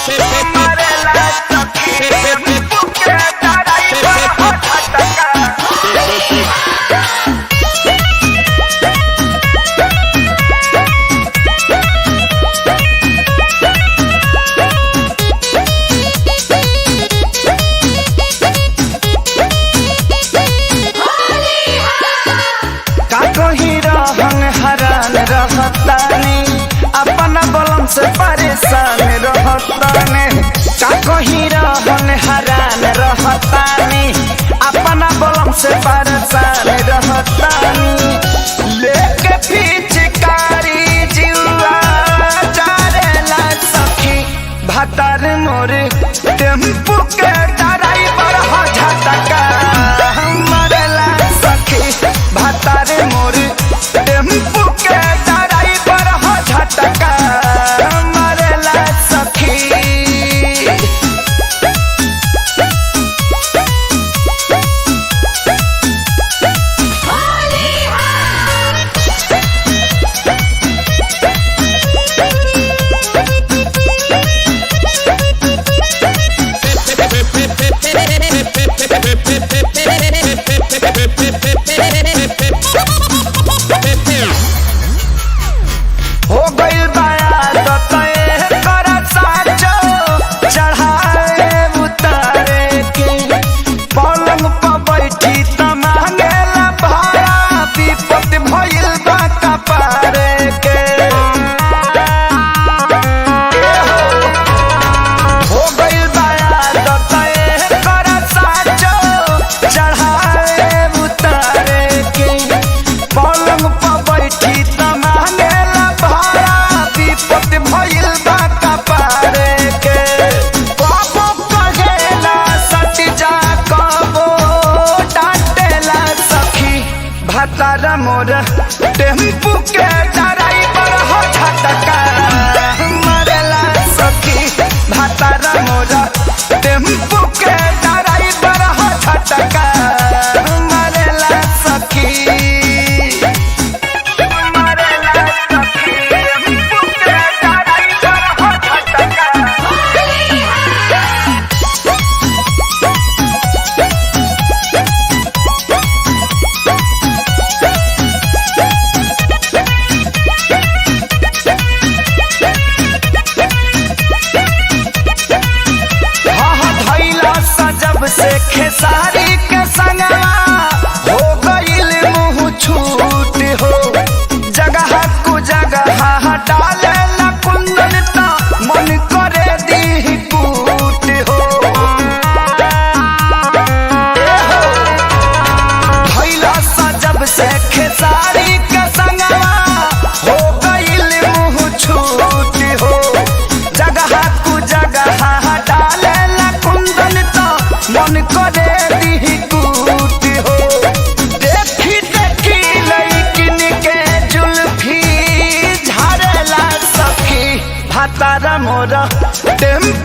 मरेला सखी टेम्पू के ड्राइवर हो झटका। हरान रहतानी अपन बलम से परेशान रहतानी। का कहीं रहन हरान रहतानी अपन बलम से परेशान रहतानी। लेके पिचकारी जुआ चारेला सखी भतार मोर टेम्पू के ड्राइवर हो झटका। मरेला सखी भतार मोर टेम्पू के ड्राइवर हो झटका। मरेला सखी हो गइल पलंग पर बैठी त मांगेला भाड़ा विपत भइल बा कपारे के। हो गइल बा आदत एकर साचो चढ़ाए उतारे के। पलंग पर बैठी त मांगेला भाड़ा विपत भइल बा कपारे के। बाबू कहेला सट जा भतार मोर टेम्पू के ड्राइवर हो झटका। मरेला सखी भतार मोर टेम्पू के ड्राइवर हो झटका। मरेला सखी मरेला सखी टेम्पू के ड्राइवर हो झटका। जब से खेसारी के संगवा हो गइल मुँह छूट हो। जगह कु जगह डाले ला कुंदन ता मन करे दी कूट हो। भइला सा जब से खेसारी के संगवा हो गइल मुँह छूट हो। जगह कु जगह डाले ला कुंदन ता मन करे दी कूट हो। देखी देखी लइकिन के जुल्फी झाड़ेला सखी भतार मोर टेम्पू